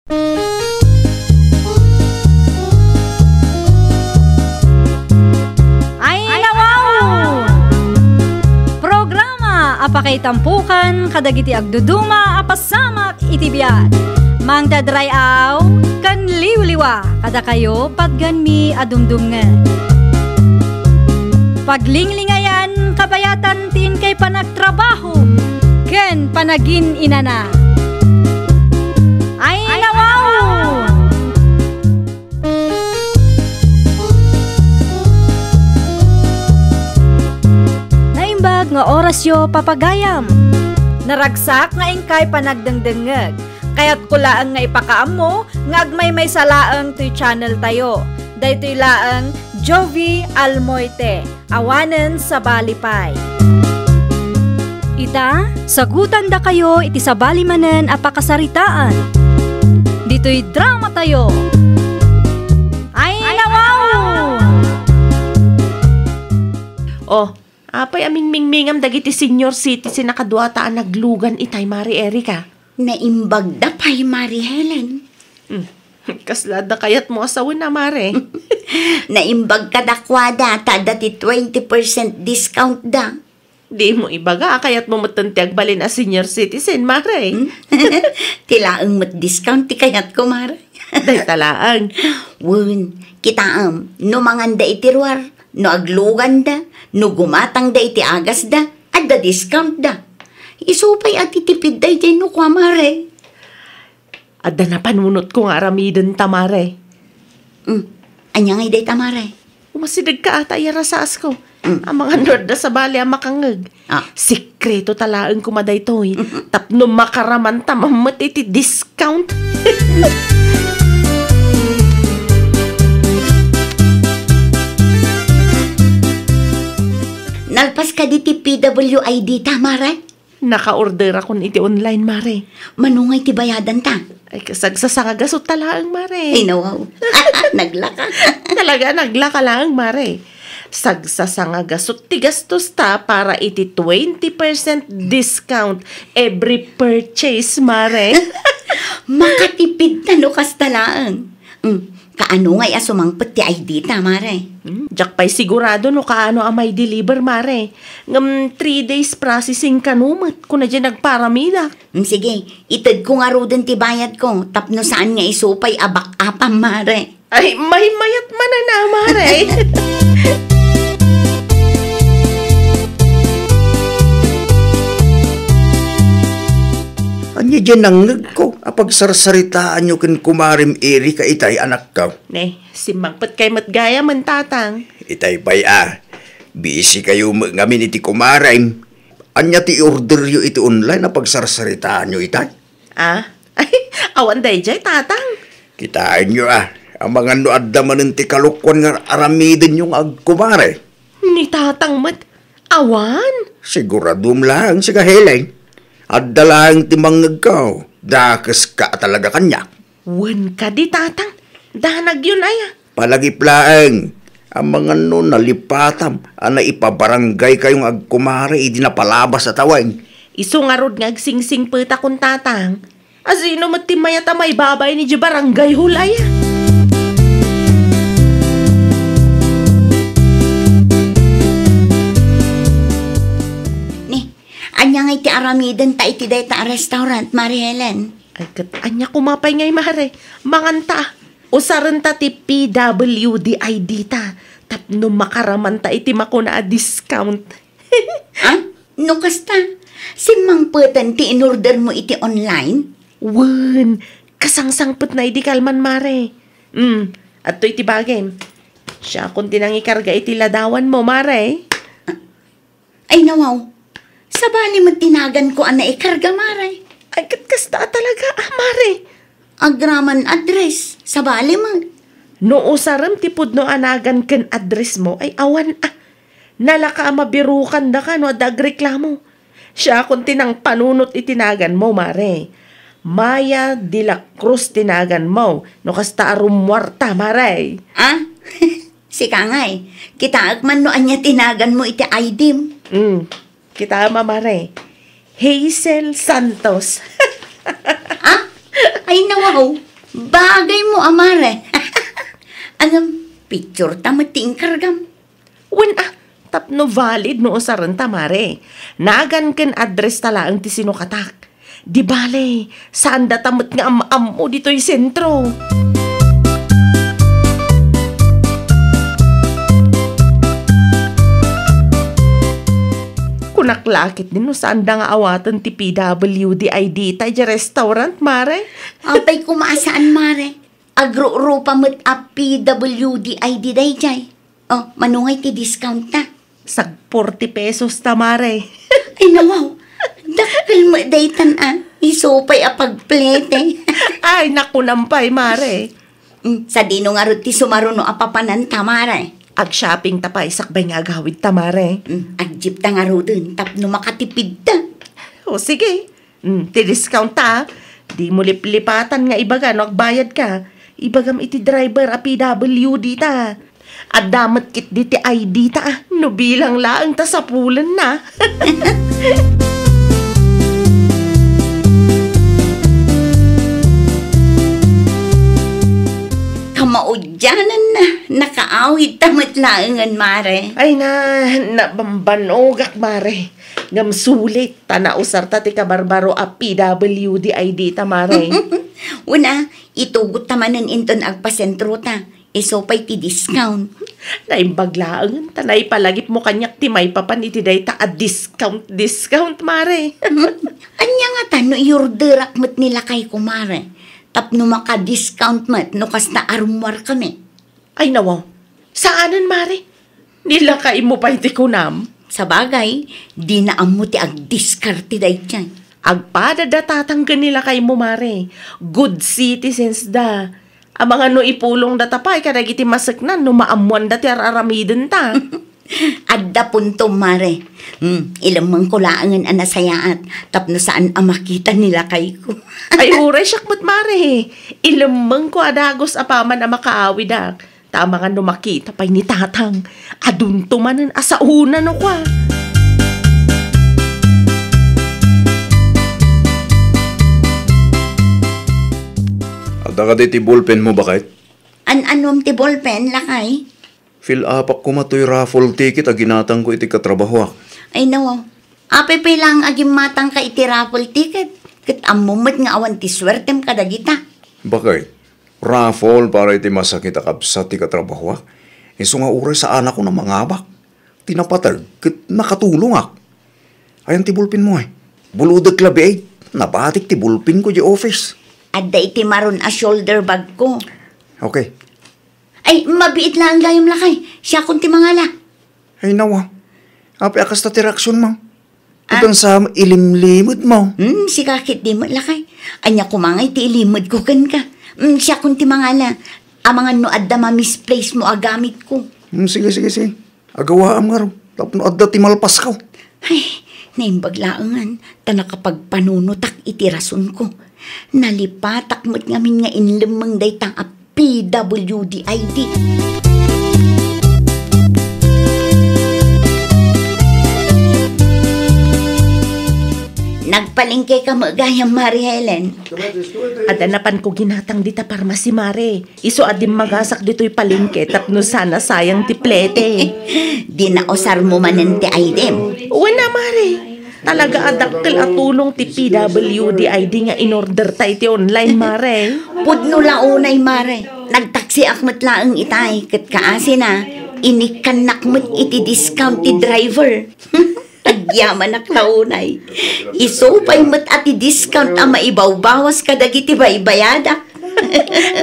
Ay nawaw! Programa apakay tampukan kadagiti agduduma apasamak itibiyat. Mang dadrayaw kan liwliwa kada kayo padganmi adumdumngan. Paglinglingayan kabayatan tin kay panagtrabaho ken panagin inana. Ay nawaw! Naimbag nga orasyo papagayam. Naragsak nga ingkay panagdengdengeg. Kaya't kulaan nga ipakaam mo nga agmay salaang to'y channel tayo. Daytoy laang Jovi Almoite, awanen sa balipay. Ita, sagutan da kayo iti sa balimanen apakasaritaan. Dito'y drama tayo. Ay nawaw! Oh, apay aming mingmingam dagiti senior citizen nakadwataan naglugan itay Mari Erika. Naimbag da pa'y Mari Helen. Kaslada kayat mo asawin na, Mare. Naimbag ka dakwada, tada ti 20% discount da. Di mo ibaga, kayat mo matantiag balin a senior citizen, Mare. Tilaang mat-discount ti kayat ko, Mare. Day talaang. Wun, kitaam, no manganda itiruar, no aglugan da, no gumatang da iti agas da, at da discount da. Isupay at itipid day dyan no kwa, Mare. Adda na panunot ko nga aramidon ta, Mare. Anya ngay day ta, Mare. Umasidag ka ata irasaas ko. Ang mga nord na sa bali ang makangag. Sikreto talaan kumaday to'y. Tapno makaraman tamamat iti discount. Nalpas ka di ti PWID ta, Mare? Naka-order ako iti online, Mare. Manungay ti bayadan ta? Ay, kasagsasangagasot talaang, Mare. Ay, nawaw. Naglaka. Talaga, naglaka lang, Mare. Sagsasangagasot ti gastos ta para iti 20% discount every purchase, Mare. Makatipid na no kastalaan. Kaano ngay asumangpet ti ID ta, Mare? Diyak pa'y sigurado no kaano ang may deliver, Mare. Ngam 3 days processing kanumat kung na dyan nagparamida. Sige, itad ko nga rodon ti bayad ko. Tapno saan nga isupay abak-apam, Mare. Ay, may mayat man na, Mare. Anya dyan nangnag ko, apag sarsaritaan nyo kin kumarim Erika itay anak ka. Ne, simangpat kay matgaya man tatang. Itay bay busy kayo ngamin iti kumarim. Anya ti order yo iti online apag sarsaritaan nyo itay. Ay, awan day jay tatang. Kitaan nyo ang mga noadda manin ti kalukwan nga aramidin yung agkumare. Ni tatang mat, awan? Siguradum lang si Kahelay. At dalang timang nagkaw, dakas ka talaga kanya. Wan ka di tatang, danag yun ay. Palagiplaeng, ang mga nun nalipatam, na ipabarangay kayong agkumare, idi na palabas at awang. Iso nga rod nga agsingsing peta kung tatang. Asino matimayata may babay ni di barangay hulay. Anya nga iti aramidan ta iti day ta restaurant, Mari Helen. Ay, anya kumapay ngay, Mare. Manganta. Usaran ta ti PWDID ta. Tapno makaraman ta iti makuna a discount. No kasta? Simangpetan ti in-order mo iti online? Wan, kasangsangpet na iti kalman, Mare. At to iti bagay. Siya kung tinangikarga iti ladawan mo, Mare. Ay, nawaw. Sabali magtinagan ko na ikarga, Mare. Ay, kasta talaga, Mare. Agraman address. Sabali mo. No usaram tipod no anagan ken address mo, ay awan nalaka mabirukan da ka no adagreklamo. Siya kung tinang panunot itinagan mo, Mare. Maya de la Cruz tinagan mo. No kasta arumwarta, Mare. Si Kangay. Kita agman no anya tinagan mo iti ID mo. Kita Mare. Hazel Santos. Ay nawaw. Bagay mo, amare. Anong picture tamating kargam? Wen tapno valid no usaran tamare. Nagan ken address tala ang ti sinukatak. Di bale, saan datamot nga am mo dito'y sentro? Kunaklakit din no saan da nga awatan ti PWD ID tayo restaurant, mare. Apay kumasaan, mare. Agro-rupa mo't a PWD ID day jay. Oh, manungay ti discount na. Sag 40 pesos tamare. Ay, nawaw. Dakal mo daytan isupay a pagplete. Ay, naku nampay, mare. Sa dino nga rin ti sumaruno a papanan tamare. Ag shopping tapay sakbay nga agawid tamare. Agjip ta nga ro dun, tapno makatipid ta. O sige, ti discount ta. Di mo liplipatan nga ibaga no agbayad ka. Ibagam iti driver a PWD ta. At damat kit di ti ID ta. No bilang laang ta sa pulan na. Kamaudyanan na, nakaawid tamat laangan, mare. Ay nabambanogak, mare. Ngam sulit, tanausar ta ti kabarbaro a PWD ID ta, mare. Una, itugot tamanan inton agpasentro ta. Isopay ti discount. Naimbaglaangan, tanay palagip mo kanyak ti may papan iti day ta a discount, mare. Anya nga ta, no iorderak mat nila kay kumare. Tapno maka-discount mat, no kas na arumwar kami. Ay nawaw, saanan, mare? Nilakay mo pa iti kunam? Sa bagay, di na amo ti ag-discarte day dyan. Agpadadatatanggan nila kay mo, mare. Good citizens da. Ang mga no ipulong datapay, karagiti masaknan, no maamuan da ti araramiden ta. Adda punto, mare. Ilamang kulaangan anasayaat, tapno saan ang makita nila kay ko. Ay huray syakmat, mare. Ilamang ko adagos apaman ang makaawid da. Tama nga no makita pa'y ni tatang. Adun tumanan asauna no kwa. Ada ka di ti ballpen mo bakit? Anom ti ballpen, lakay? Fill up ko matoy raffle ticket a ginatang ko iti katrabaho. Ay nawaw. Apepe lang agim matang ka iti raffle ticket. Kat amumot nga awan ti swertem kadagita. Bakit? Raffle para iti masakit a kapsat ti katrabaho. Iso nga uray sa anak ko na mangabak. Tinapatag, kat nakatulong ak. Ayan ti ballpen mo Buludag labi ay. Nabatik ti ballpen ko di office. Adda iti maron a shoulder bag ko. Okay. Ay, mabiit lang ang gayom lakay. Siya kung ti mangala. Ay nawa. Api akas ta ti reaksyon mo. Itang sa ilimlimod mo. Si kakit di mo lakay. Anya kumangay ti ilimod ko kan ka. Siya kung ti mangala. Amangan no adda ma-misplace mo agamit ko. Sige. Agawaam nga ro. Tapno adda ti malpas ka. Ay, naimbaglaangan. Ta nakapagpanunutak iti rason ko. Nalipatak mo't ngamin nga inlemang daytang a PWD ID. Nagpalingke ka mo gayang, Mari Helen. Adanapan ko ginatang dita parmasi, mare. Iso adim magasak dito'y palingke tapno sana sayang tiplete. Di na osar mo manen ti item. Wala, mare. Talaga adakkel at tulong ti PWD ID nga in-order tayo ti online, mare. Pudno launay, Mare. Nagtaksi akmat laang itay. Kat kaasi na, inikan nakmat iti discount ti driver. Tagyaman ak launay. Isupay mat ati discount ang maibaw-bawas kadagiti baybayada.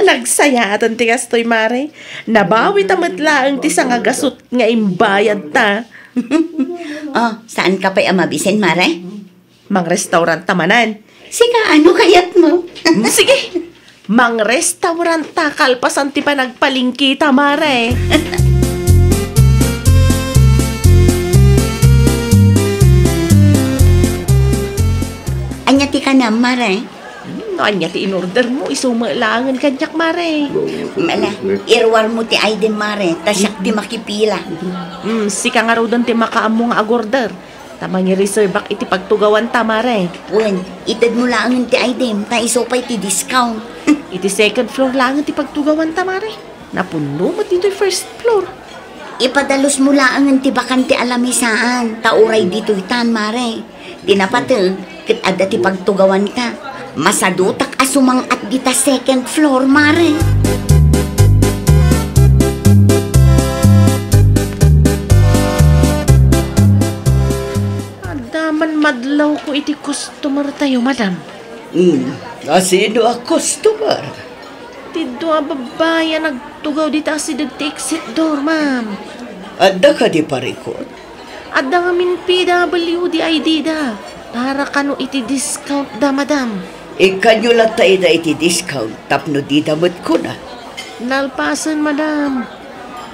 Nagsayatan ti kastoy, mare. Nabawi tamat laang ti sangagasot nga imbayad ta. Saan ka pa'y amabisen, Mare? Mang restaurant tamanan. Sika, ano kayat mo? Sige. Mang restaurant ta kalpasan ti pa nagpalingkita, mare. Anya ti ka na, Mare? Anya ti in-order mo, isumailangan kanyak, mare. Mala, irwar mo ti item, Mare. Tasyak ti makipila. Sika nga ro doon ti makaam mo nga agorder. Tamang i-reserve iti pagtugawan ta, Mare. Wen, itad mo lang ti item, ta isupay ti discount. Iti second floor lang iti pagtugawan ta, Mare. Napuno mo dito first floor. Ipadalos mo lang ti bakante alamisaan, tauray dito itan, Mare. Tinapatag, kit adda ti pagtugawan ta. Masadutak asumang at dita second floor, Mare. Adaman madlaw ko iti customer tayo, madam. Asino a customer? Tiddo a babaya nagtugaw dito si dagti exit door, ma'am. Adda ka di parikot? Adda nga min PWD ID da. Para kano iti discount da, madam. Ikanyo lang tayo na iti discount, tapno di damot ko na. Nalpasan, madam.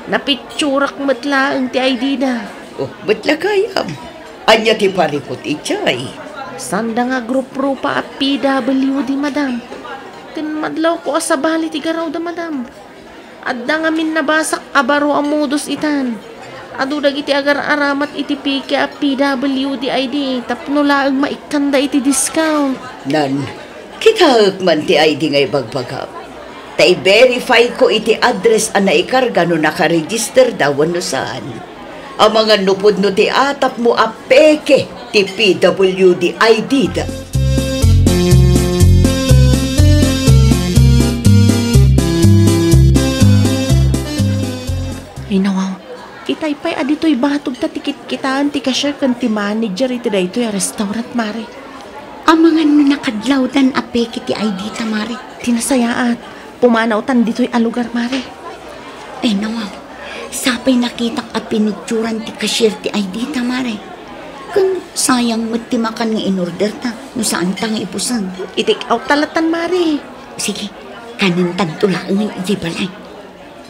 Napitsurak matlaang ti ID da. Oh, ba't lakayam? Anya ti parikot itchay. Sanda nga grupo pa a PWD, madam. Tinmadlaw ko sa bali ti garaw da, madam. Adda nga min nabasak abaro ang modus itan. Adudag iti agar aramat iti pike a PWD ID. Tapno laang maikanda iti discount. Nan, kita man ti ID ngay bagbagap. Ta-verify ko iti address ang naikarga no nakaregister daw no saan. Ang mga nupod no ti atap mo a peke ti PWD ID da. Ay nawaw, itaypay adito'y batog ta tikit-kitaan ti cashier kan ti manager iti daytoy a restaurant, Mare. Ang mga no nakadlaw dan a peke ti ID ta, Mare. Tinasayaat, pumanaw tan dito'y alugar, Mare. Ay nawaw, sapay nakitak at pinicturan ti cashier ti ID ta, Mare. Kung sayang magtimakan nga in-order ta, no saan ta nga ipusan. Itik out talatan, Mare. Sige, kanin tagtulaan iti balay.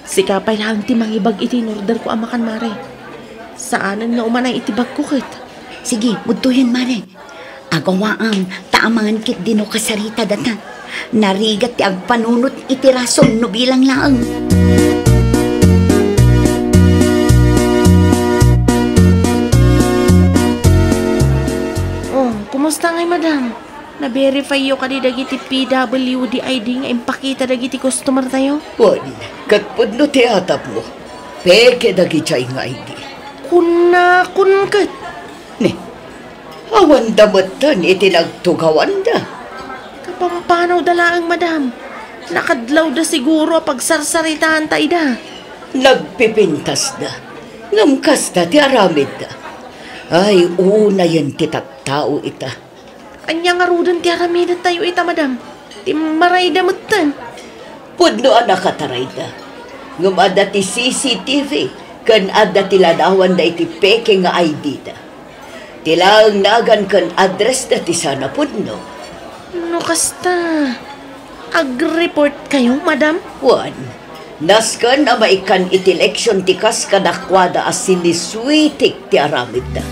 Sikapay lang ti mangibag iti in-order ko amakan, Mare. Saanan nga umanay itibag ko kit? Sige, budtuyan, Mare. Agawaang, taamangan kit dino kasarita data. Narigat ti agpanunot iti rason no bilang laang. Oh, kumusta ngay, madam? Na-verify yo ka di dagiti PWD ID nga impakita dagiti customer tayo? Wan, katpod no ti atap mo. Peke dagi chay nga ID. Kuna, kunkat. Ne, awan damatan iti nagtugawan da. Kapampanaw dalaang, madam. Nakadlaw da siguro pagsarsaritaan ta ida. Nagpipintas da. Ngamkas da ti aramid da. Ay, una yan ti tattao ita. Anya nga rudan ti aramidan tayo ita, madam. Ti maray damutan. Pudno anak kataray da. Ngam ada ti CCTV, kan ada ti ladawan da iti peke nga ID da. Tilang nagan kan address da ti sana pudno. No kasta. Ag-report kayo, madam? Wan, naskan na maikan iti eleksyon ti kas kadakwada as siniswitik ti aramid da.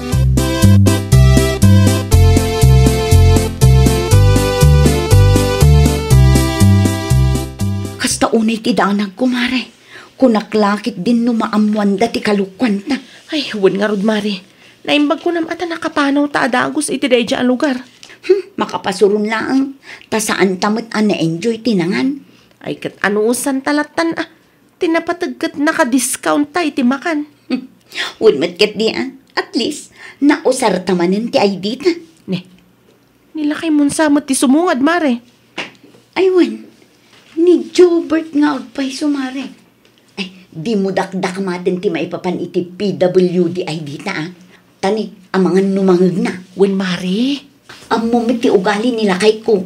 Kasta unay ti danag kumare. Kunaklakit din no maamuan da ti kalukwan ta. Ay, huwag nga rod, Mari. Naimbag ko naman ata nakapanaw ta adagos iti day dyan ang lugar. Makapasurun lang. Ta saan tamot na-enjoy tinangan. Ay, kat anuusan talatan tinapatagkat naka-discount ta iti makan. Unmat kat di At least, nausar tamanin ti ID ta. Ne, nilakay mon samot ti sumungad, Mare. Aywan, ni Jobert nga agpay sumare. Ay, di mo dakdak matin ti maipapan iti PWD ID ta Tani, ang mga numangag na. Wen, Mare. Ang moment ti ugali nila kay ko.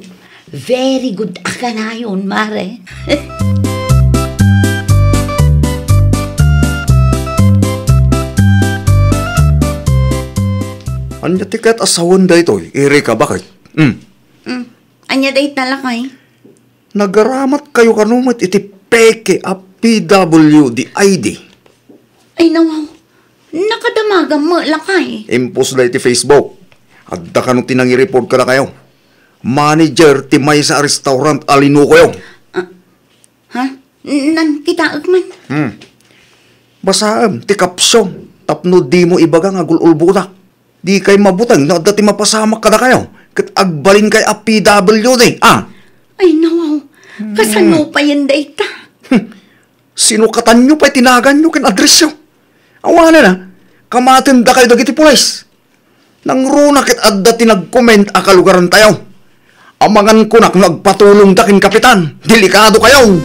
Very good aka na yun, Mare. Anya tiket asawan da ito, iri ka bakit? Anya dahit nalakay? Nagaramat kayo kanumit iti peke a PWD ID. Ay nawaw, nakadamagan mo lakay. Impos da iti Facebook. Adda ka nung tinangi-report ka na kayo. Manager ti may sa restaurant alinu ko yung. Ha? Nan kita agman? Basaam, ti kapsyon. Tapno di mo ibaga nga gululbuta. Di kay mabutang na dati mapasamak ka na kayo. Kat agbalin kay a PWD, ah. Ay, nawaw. Kasano pa yan data? Sinukatan nyo pa'y tinagan nyo kin address nyo. Awana na, kamatin da kayo dagiti pulis. Nang runa kit adda tinag-comment a kalugaran tayo. Amangan ko na kung nagpatulong da kin kapitan. Delikado kayo.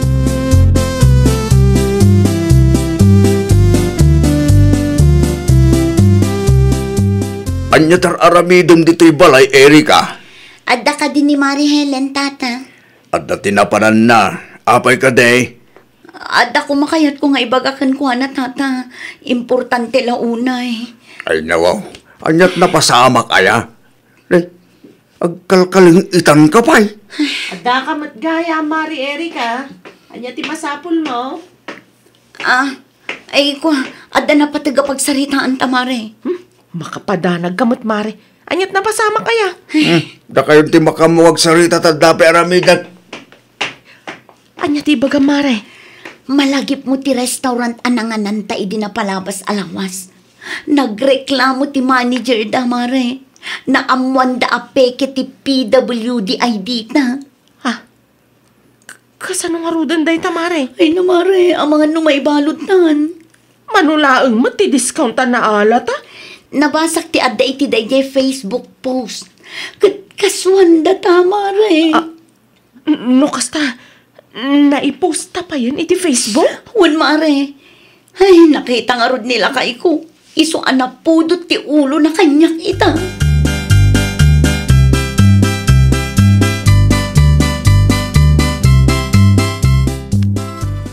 Anya tar aramidom dito'y balay, Erika. Adda ka din ni Mari Helen, tata. Adda tinapanan na. Apay ka, day. Adda ko makayat ko nga ibagakan ko na, tata. Importante la unay. Ay, nawaw. Anyat napasamak aya. Day, agkalkaling itan ka pa'y. Ada ka matgaya, Mari Erika. Anya ti masapul mo? Ay ko, adda na patagapagsaritaan ta, Mari. Makapadanag kamot, Mari. Anyat na pasama kaya. Da kayo ti makamuwag sarita tadapi aramidan. Anyat ibaga, Mari. Malagip mo ti restaurant ananganan ta idi na palabas alawas. Nagreklamo ti manager da, Mari. Naamuan da apeke ti PWD-ID ta. Ha? Kasano nga rudan day ta, Mari? Ay na, Mari, ang mga numaibalot tan. Manulaang mo ti discountan na alat, ha? Nabasak ti adda iti dayjay Facebook post. Kaswanda ta, Mari. No, kasta, naipost ta pa yan iti Facebook? Wan, Mari. Ay, nakita nga rod nila kay ko. Iso anapudot ti ulo na kanyak ita.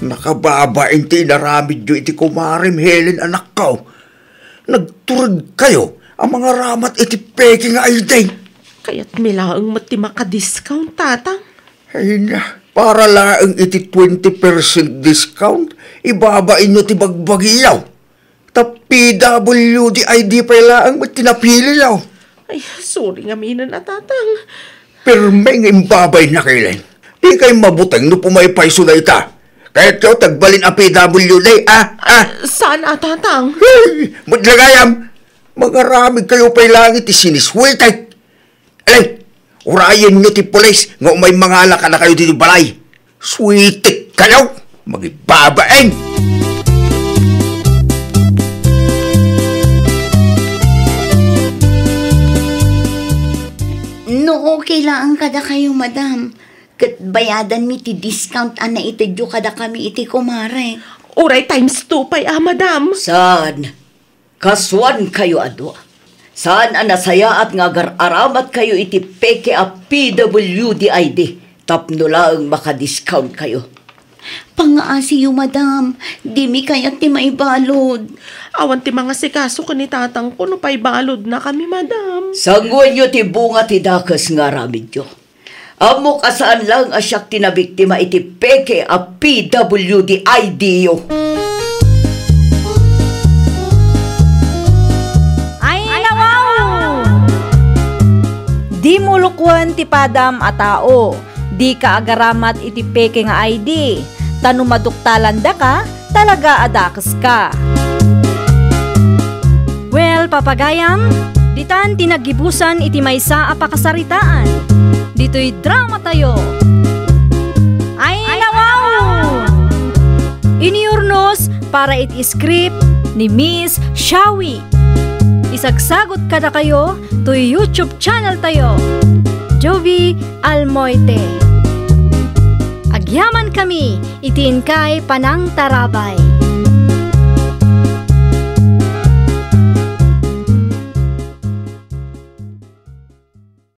Nakababain ti naramid nyo iti kumarim Helen anak ko. Nagturad kayo ang mga ramat iti peke nga ay day. Kaya't milaang mati maka-discount, tatang. Ay na, para laang iti 20% discount, ibabain nyo ti bagbagiyaw. Ta PWD-ID pa laang mati napili yaw. Ay, sorry nga minan na, tatang. Permeng imbabay na kailan. Di kayo mabutang no pumaypayso na ita. Kahit kayo tagbalin ang PWD, Saan, tatang? Hey, madlagayam! Magaramig kayo pa'y langit isiniswitay. Alay, urayan nyo ti pulis nga umay mangala ka na kayo dito balay. Sweetik kayo! Magibabain! No, okay lang kada kayo, madam. Kat bayadan mi ti discount ana itidyo kada kami iti kumare. Uray times 2 pa'y, madam. Saan? Kaswan kayo adwa. Saan anasaya at nga aramat kayo iti peke a PWD-ID. Tapno lang maka-discount kayo. Pangaasi yu, madam. Di mi kayat ti maibalod. Awan ti mga sikaso ko ni tatang ko no pa'y balod na kami, madam. Sangguan nyo ti bunga ti dakas nga ramid nyo. Amo kasaan lang asyak tinabiktima iti peke a PWD-ID yo. Ay, nawaw! Di mo lukwan ti padam a tao. Di ka agaramat iti peke nga ID. Tano maduktalanda ka, talaga adakas ka. Well, papagayam, ditan tinagibusan iti maysa a pakasaritaan. Dito'y drama tayo. Ay, nawaw! Iniurnos para iti script ni Miss Shawi. Isagsagot kada kayo to YouTube channel tayo. Jovi Almoite. Agyaman kami, itiin kay Panang Tarabay.